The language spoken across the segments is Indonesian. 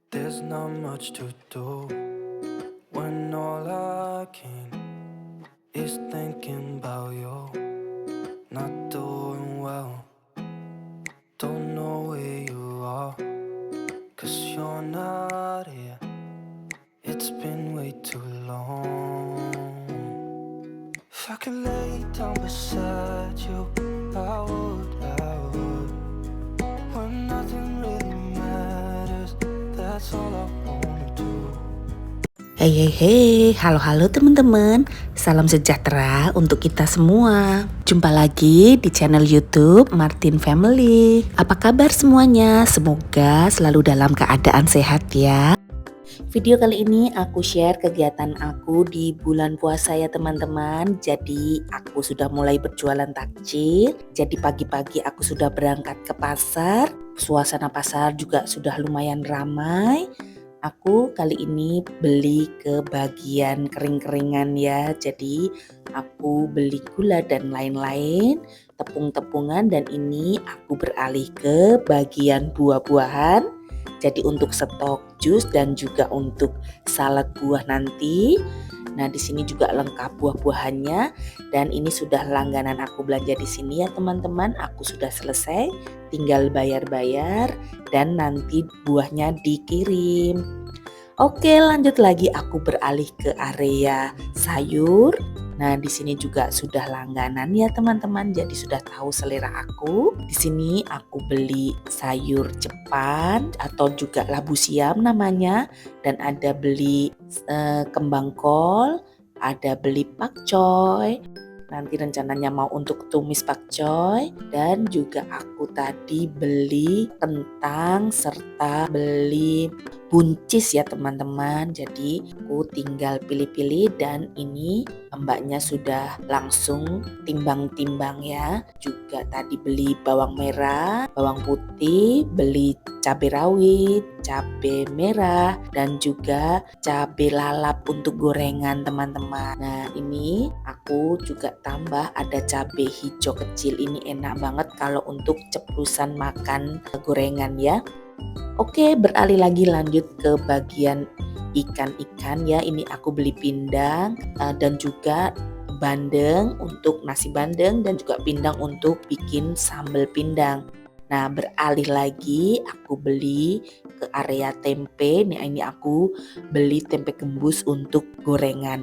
There's not much to do when all I can is thinking about you. Not doing well, don't know where you are, 'cause you're not here. It's been way too long. If I could lay down beside you, I would. When nothing really matters, that's all I wanna do. Hey, halo teman-teman. Salam sejahtera untuk kita semua. Jumpa lagi di channel YouTube Martin Family. Apa kabar semuanya? Semoga selalu dalam keadaan sehat ya. Video kali ini aku share kegiatan aku di bulan puasa ya teman-teman. Jadi aku sudah mulai berjualan takjil. Jadi pagi-pagi aku sudah berangkat ke pasar. Suasana pasar juga sudah lumayan ramai. Aku kali ini beli ke bagian kering-keringan ya. Jadi aku beli gula dan lain-lain, tepung-tepungan, dan ini aku beralih ke bagian buah-buahan. Jadi untuk stok jus dan juga untuk salad buah nanti. Nah, di sini juga lengkap buah-buahannya dan ini sudah langganan aku belanja di sini ya teman-teman. Aku sudah selesai, tinggal bayar-bayar dan nanti buahnya dikirim. Oke, lanjut lagi aku beralih ke area sayur. Nah, di sini juga sudah langganan ya teman-teman. Jadi sudah tahu selera aku. Di sini aku beli sayur Jepang atau juga labu siam namanya, dan ada beli kembang kol, ada beli pakcoy. Nanti rencananya mau untuk tumis pakcoy, dan juga aku tadi beli kentang serta beli buncis ya teman-teman. Jadi aku tinggal pilih-pilih dan ini mbaknya sudah langsung timbang-timbang ya. Juga tadi beli bawang merah, bawang putih, beli cabai rawit, cabai merah, dan juga cabai lalap untuk gorengan teman-teman. Nah, ini aku juga tambah ada cabai hijau kecil. Ini enak banget kalau untuk ceplusan makan gorengan ya. Oke, beralih lagi lanjut ke bagian ikan-ikan ya. Ini aku beli pindang dan juga bandeng untuk nasi bandeng dan juga pindang untuk bikin sambal pindang. Nah, beralih lagi aku beli ke area tempe. Nah, ini aku beli tempe gembus untuk gorengan.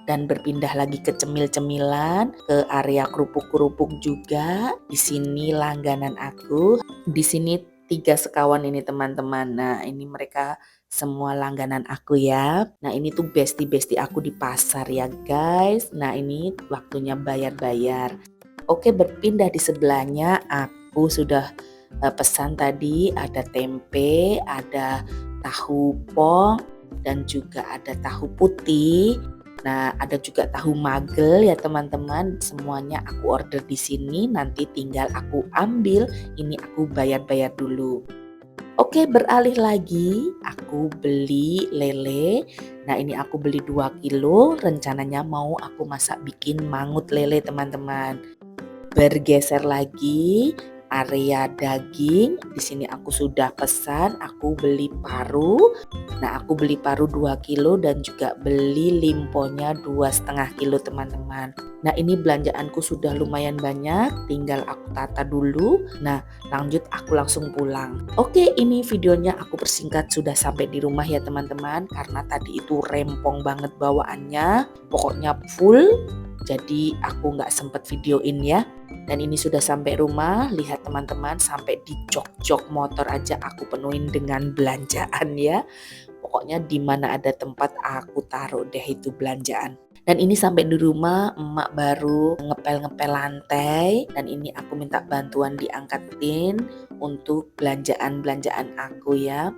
Dan berpindah lagi ke cemil-cemilan, ke area kerupuk-kerupuk juga. Di sini langganan aku. Di sini 3 sekawan ini teman-teman. Nah, ini mereka semua langganan aku ya. Nah, ini tuh bestie-bestie aku di pasar ya guys. Nah, ini waktunya bayar-bayar. Oke, berpindah di sebelahnya aku sudah pesan tadi ada tempe, ada tahu pong, dan juga ada tahu putih. Nah, ada juga tahu magel ya teman-teman. Semuanya aku order di sini, nanti tinggal aku ambil. Ini aku bayar-bayar dulu. Oke, beralih lagi aku beli lele. Nah, ini aku beli 2 kilo. Rencananya mau aku masak bikin mangut lele teman-teman. Bergeser lagi area daging. Di sini aku sudah pesan, aku beli paru. Nah, aku beli paru 2 kilo dan juga beli limponya 2,5 kilo teman-teman. Nah, ini belanjaanku sudah lumayan banyak, tinggal aku tata dulu. Nah, lanjut aku langsung pulang. Oke, ini videonya aku persingkat, sudah sampai di rumah ya teman-teman. Karena tadi itu rempong banget bawaannya, pokoknya full. Jadi aku nggak sempet videoin ya. Dan ini sudah sampai rumah, lihat teman-teman, sampai di jok-jok motor aja aku penuhin dengan belanjaan ya. Pokoknya di mana ada tempat aku taruh deh itu belanjaan. Dan ini sampai di rumah, emak baru ngepel-ngepel lantai, dan ini aku minta bantuan diangkatin untuk belanjaan-belanjaan aku ya.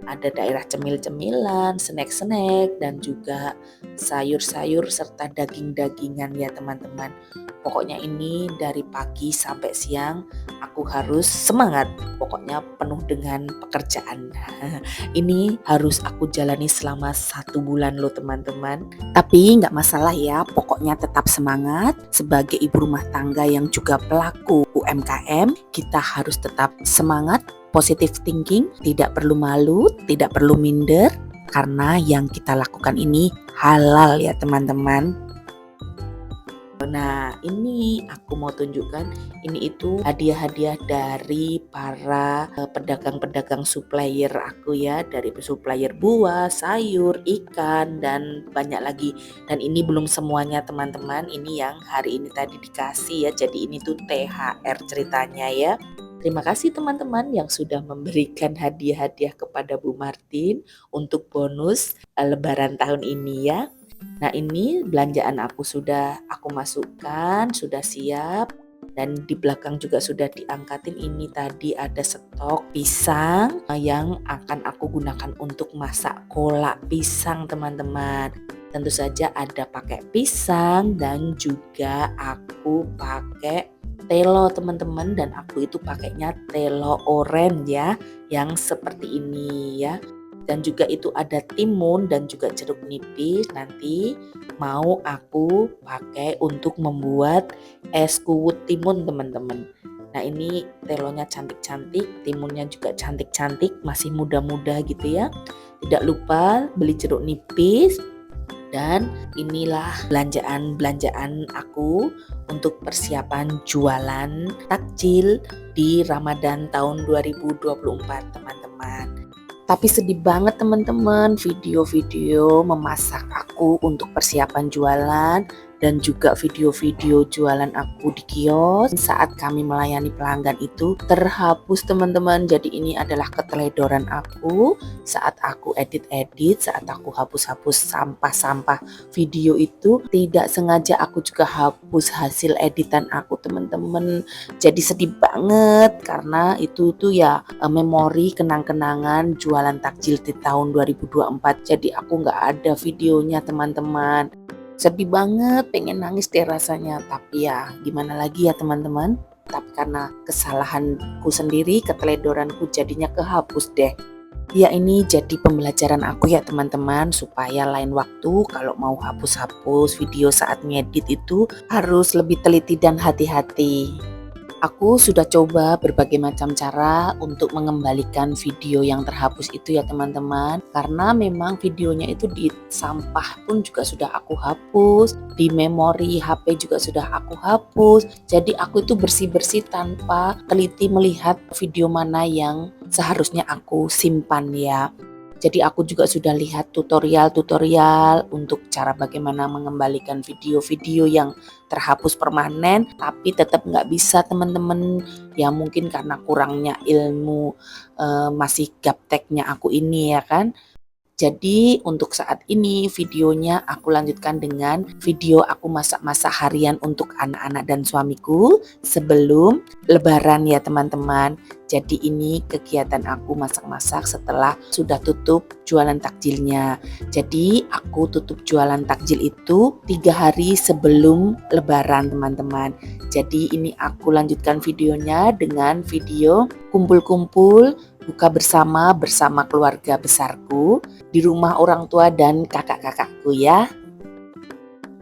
Ada daerah cemil-cemilan, snack-snack, dan juga sayur-sayur serta daging-dagingan ya teman-teman. Pokoknya ini dari pagi sampai siang aku harus semangat. Pokoknya penuh dengan pekerjaan. Ini harus aku jalani selama 1 bulan loh teman-teman. Tapi nggak masalah ya, pokoknya tetap semangat. Sebagai ibu rumah tangga yang juga pelaku UMKM, kita harus tetap semangat, positive thinking, tidak perlu malu, tidak perlu minder, karena yang kita lakukan ini halal ya teman-teman. Nah, ini aku mau tunjukkan, ini itu hadiah-hadiah dari para pedagang-pedagang supplier aku ya, dari supplier buah, sayur, ikan, dan banyak lagi. Dan ini belum semuanya teman-teman, ini yang hari ini tadi dikasih ya, jadi ini tuh THR ceritanya ya. Terima kasih teman-teman yang sudah memberikan hadiah-hadiah kepada Bu Martin untuk bonus Lebaran tahun ini ya. Nah, ini belanjaan aku sudah aku masukkan, sudah siap, dan di belakang juga sudah diangkatin. Ini tadi ada stok pisang yang akan aku gunakan untuk masak kolak pisang teman-teman. Tentu saja ada pakai pisang dan juga aku pakai telo teman-teman, dan aku itu pakainya telo oren ya, yang seperti ini ya. Dan juga itu ada timun dan juga jeruk nipis, nanti mau aku pakai untuk membuat es kuwut timun teman-teman. Nah, ini telonya cantik-cantik, timunnya juga cantik-cantik, masih muda-muda gitu ya. Tidak lupa beli jeruk nipis. Dan inilah belanjaan aku untuk persiapan jualan takjil di Ramadan tahun 2024 teman-teman. Tapi sedih banget teman-teman, video-video memasak aku untuk persiapan jualan dan juga video-video jualan aku di kios saat kami melayani pelanggan itu terhapus teman-teman. Jadi ini adalah keteledoran aku saat aku edit-edit, saat aku hapus-hapus sampah-sampah video itu, tidak sengaja aku juga hapus hasil editan aku teman-teman. Jadi sedih banget karena itu tuh ya memori kenang-kenangan jualan takjil di tahun 2024. Jadi aku nggak ada videonya teman-teman. Sedih banget, pengen nangis deh rasanya. Tapi ya gimana lagi ya teman-teman. Tapi karena kesalahanku sendiri, keteledoranku jadinya kehapus deh. Ya ini jadi pembelajaran aku ya teman-teman, supaya lain waktu kalau mau hapus-hapus video saat ngedit itu harus lebih teliti dan hati-hati. Aku sudah coba berbagai macam cara untuk mengembalikan video yang terhapus itu ya teman-teman. Karena memang videonya itu di sampah pun juga sudah aku hapus, di memori HP juga sudah aku hapus. Jadi aku itu bersih-bersih tanpa teliti melihat video mana yang seharusnya aku simpan ya. Jadi aku juga sudah lihat tutorial untuk cara bagaimana mengembalikan video-video yang terhapus permanen, tapi tetap nggak bisa teman-teman. Ya mungkin karena kurangnya ilmu masih gapteknya aku ini ya kan. Jadi untuk saat ini videonya aku lanjutkan dengan video aku masak-masak harian untuk anak-anak dan suamiku sebelum Lebaran ya teman-teman. Jadi ini kegiatan aku masak-masak setelah sudah tutup jualan takjilnya. Jadi aku tutup jualan takjil itu 3 hari sebelum Lebaran teman-teman. Jadi ini aku lanjutkan videonya dengan video kumpul-kumpul buka bersama keluarga besarku di rumah orang tua dan kakak-kakakku ya.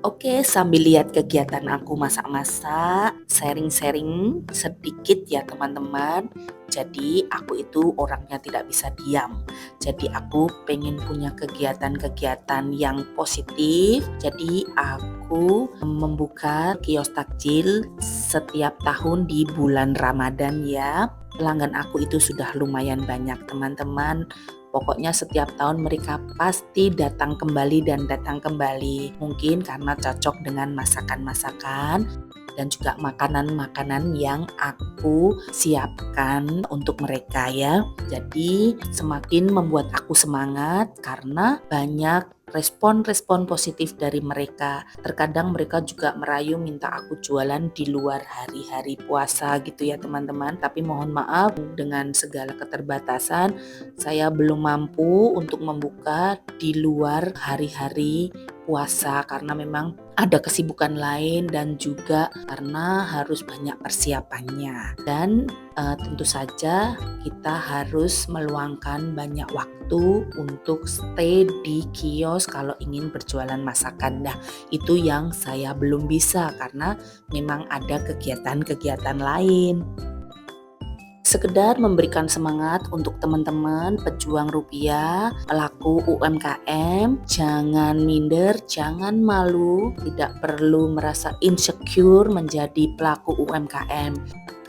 Oke, sambil lihat kegiatan aku masak-masak, sharing-sharing sedikit ya teman-teman. Jadi aku itu orangnya tidak bisa diam. Jadi aku pengen punya kegiatan-kegiatan yang positif. Jadi aku membuka kios takjil setiap tahun di bulan Ramadan ya. Pelanggan aku itu sudah lumayan banyak teman-teman. Pokoknya setiap tahun mereka pasti datang kembali dan datang kembali. Mungkin karena cocok dengan masakan-masakan dan juga makanan-makanan yang aku siapkan untuk mereka ya. Jadi semakin membuat aku semangat karena banyak respon-respon positif dari mereka. Terkadang mereka juga merayu minta aku jualan di luar hari-hari puasa gitu ya teman-teman. Tapi mohon maaf dengan segala keterbatasan saya belum mampu untuk membuka di luar hari-hari puasa karena memang ada kesibukan lain dan juga karena harus banyak persiapannya. Dan tentu saja kita harus meluangkan banyak waktu untuk stay di kios kalau ingin berjualan masakan. Nah, itu yang saya belum bisa karena memang ada kegiatan-kegiatan lain. Sekedar memberikan semangat untuk teman-teman pejuang rupiah, pelaku UMKM, jangan minder, jangan malu, tidak perlu merasa insecure menjadi pelaku UMKM.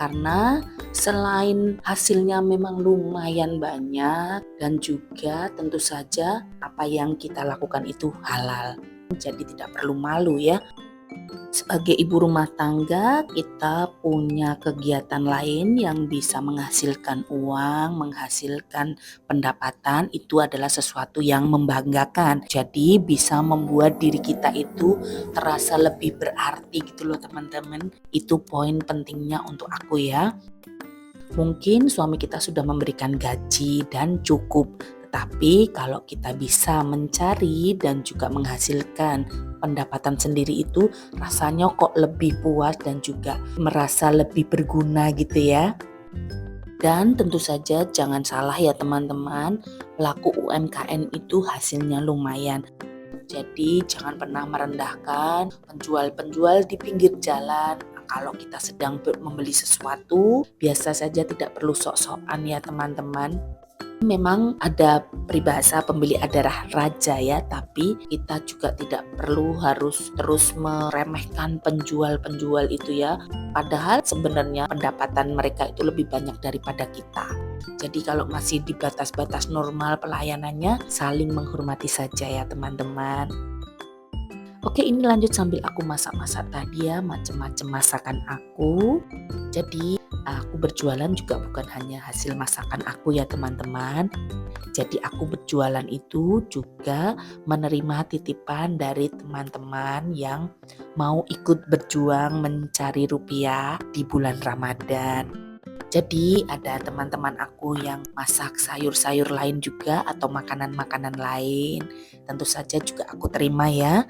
Karena selain hasilnya memang lumayan banyak dan juga tentu saja apa yang kita lakukan itu halal. Jadi tidak perlu malu ya. Sebagai ibu rumah tangga, kita punya kegiatan lain yang bisa menghasilkan uang, menghasilkan pendapatan. Itu adalah sesuatu yang membanggakan. Jadi bisa membuat diri kita itu terasa lebih berarti gitu loh teman-teman. Itu poin pentingnya untuk aku ya. Mungkin suami kita sudah memberikan gaji dan cukup. Tetapi kalau kita bisa mencari dan juga menghasilkan pendapatan sendiri itu rasanya kok lebih puas dan juga merasa lebih berguna gitu ya. Dan tentu saja jangan salah ya teman-teman, pelaku UMKM itu hasilnya lumayan. Jadi jangan pernah merendahkan penjual-penjual di pinggir jalan. Kalau kita sedang membeli sesuatu, biasa saja, tidak perlu sok-sokan ya teman-teman. Memang ada peribahasa pembeli adalah raja ya, tapi kita juga tidak perlu harus terus meremehkan penjual-penjual itu ya. Padahal sebenarnya pendapatan mereka itu lebih banyak daripada kita. Jadi kalau masih di batas-batas normal pelayanannya, saling menghormati saja ya teman-teman. Oke, ini lanjut sambil aku masak-masak tadi ya, macam-macam masakan aku. Jadi aku berjualan juga bukan hanya hasil masakan aku ya teman-teman. Jadi aku berjualan itu juga menerima titipan dari teman-teman yang mau ikut berjuang mencari rupiah di bulan Ramadan. Jadi ada teman-teman aku yang masak sayur-sayur lain juga atau makanan-makanan lain. Tentu saja juga aku terima ya.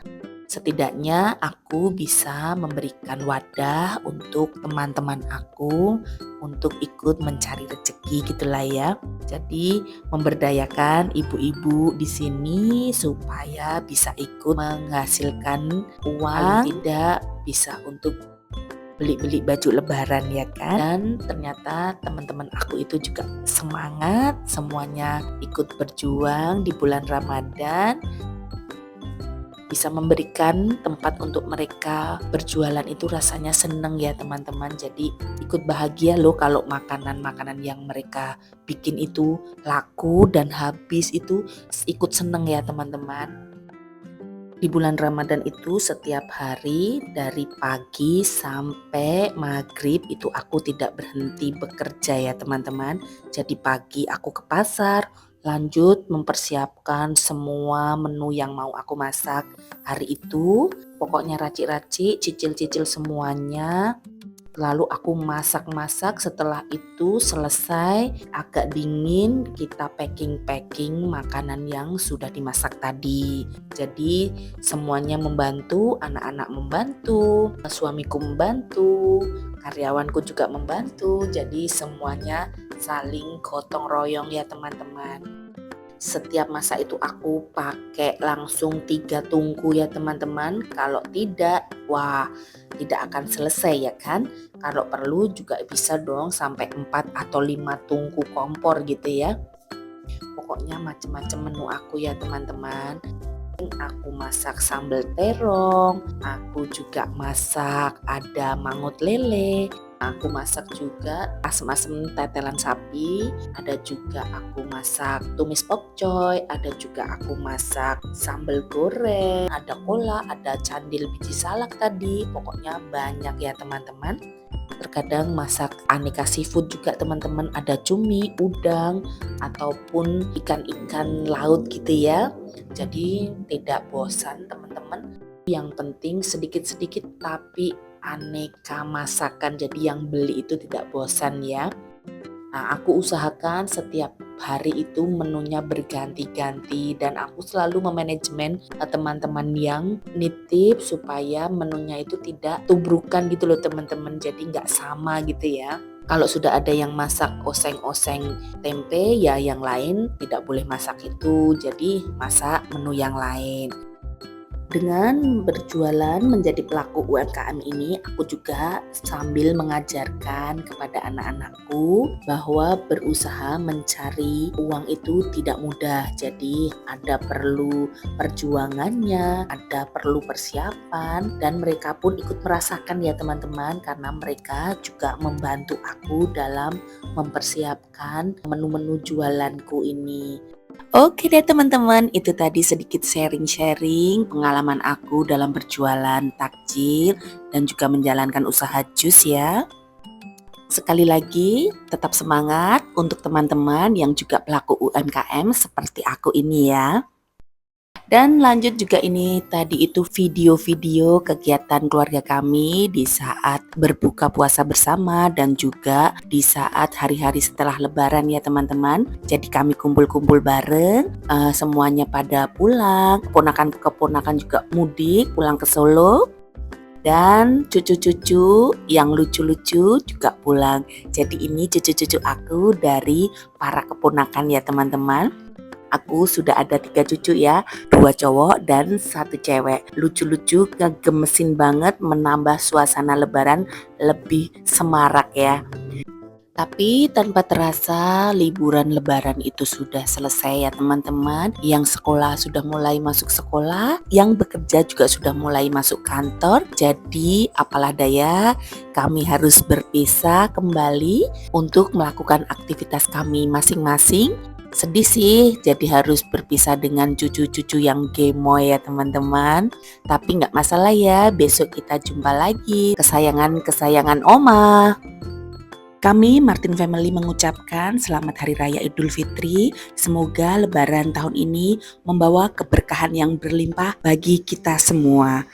Setidaknya aku bisa memberikan wadah untuk teman-teman aku untuk ikut mencari rezeki gitulah ya. Jadi memberdayakan ibu-ibu di sini supaya bisa ikut menghasilkan uang, tidak bisa untuk beli-beli baju lebaran ya kan. Dan ternyata teman-teman aku itu juga semangat, semuanya ikut berjuang di bulan Ramadan. Bisa memberikan tempat untuk mereka berjualan itu rasanya seneng ya teman-teman. Jadi ikut bahagia loh kalau makanan-makanan yang mereka bikin itu laku dan habis, itu ikut seneng ya teman-teman. Di bulan Ramadan itu setiap hari dari pagi sampai maghrib itu aku tidak berhenti bekerja ya teman-teman. Jadi pagi aku ke pasar, lanjut mempersiapkan semua menu yang mau aku masak hari itu. Pokoknya racik-racik, cicil-cicil semuanya. Lalu aku masak-masak, setelah itu selesai agak dingin kita packing makanan yang sudah dimasak tadi. Jadi semuanya membantu, anak-anak membantu, suamiku membantu, karyawanku juga membantu. Jadi semuanya saling gotong royong ya teman-teman. Setiap masak itu aku pakai langsung 3 tungku ya teman-teman. Kalau tidak, wah tidak akan selesai ya kan. Kalau perlu juga bisa dong sampai 4 atau 5 tungku kompor gitu ya. Pokoknya macam-macam menu aku ya teman-teman. Aku masak sambal terong, aku juga masak ada mangut lele, aku masak juga asem-asem tetelan sapi, ada juga aku masak tumis pokcoy, ada juga aku masak sambal goreng, ada kolak, ada candil biji salak tadi. Pokoknya banyak ya teman-teman. Terkadang masak aneka seafood juga teman-teman, ada cumi, udang, ataupun ikan-ikan laut gitu ya. Jadi tidak bosan teman-teman. Yang penting sedikit-sedikit tapi aneka masakan, jadi yang beli itu tidak bosan ya. Nah, aku usahakan setiap hari itu menunya berganti-ganti dan aku selalu memanajemen teman-teman yang nitip supaya menunya itu tidak tubrukan gitu loh teman-teman, jadi nggak sama gitu ya. Kalau sudah ada yang masak oseng-oseng tempe ya yang lain tidak boleh masak itu, jadi masak menu yang lain. Dengan berjualan menjadi pelaku UMKM ini, aku juga sambil mengajarkan kepada anak-anakku bahwa berusaha mencari uang itu tidak mudah. Jadi ada perlu perjuangannya, ada perlu persiapan, dan mereka pun ikut merasakan ya teman-teman, karena mereka juga membantu aku dalam mempersiapkan menu-menu jualanku ini. Oke deh teman-teman, itu tadi sedikit sharing-sharing pengalaman aku dalam berjualan takjil dan juga menjalankan usaha jus ya. Sekali lagi, tetap semangat untuk teman-teman yang juga pelaku UMKM seperti aku ini ya. Dan lanjut juga ini tadi itu video-video kegiatan keluarga kami di saat berbuka puasa bersama dan juga di saat hari-hari setelah lebaran ya teman-teman. Jadi kami kumpul-kumpul bareng, semuanya pada pulang, keponakan-keponakan juga mudik pulang ke Solo. Dan cucu-cucu yang lucu-lucu juga pulang. Jadi ini cucu-cucu aku dari para keponakan ya teman-teman. Aku sudah ada 3 cucu ya, 2 cowok dan 1 cewek. Lucu-lucu, ngegemesin banget, menambah suasana lebaran lebih semarak ya. Tapi tanpa terasa liburan lebaran itu sudah selesai ya teman-teman. Yang sekolah sudah mulai masuk sekolah, yang bekerja juga sudah mulai masuk kantor. Jadi apalah daya, kami harus berpisah kembali untuk melakukan aktivitas kami masing-masing. Sedih sih, jadi harus berpisah dengan cucu-cucu yang gemoy ya teman-teman. Tapi nggak masalah ya, besok kita jumpa lagi. Kesayangan-kesayangan Oma. Kami Martin Family mengucapkan selamat Hari Raya Idul Fitri. Semoga lebaran tahun ini membawa keberkahan yang berlimpah bagi kita semua.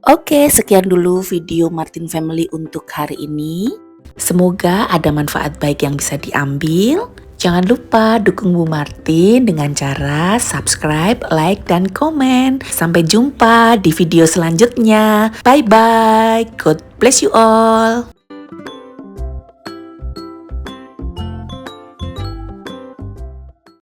Oke, sekian dulu video Martin Family untuk hari ini. Semoga ada manfaat baik yang bisa diambil. Jangan lupa dukung Bu Martin dengan cara subscribe, like, dan komen. Sampai jumpa di video selanjutnya. Bye-bye. God bless you all.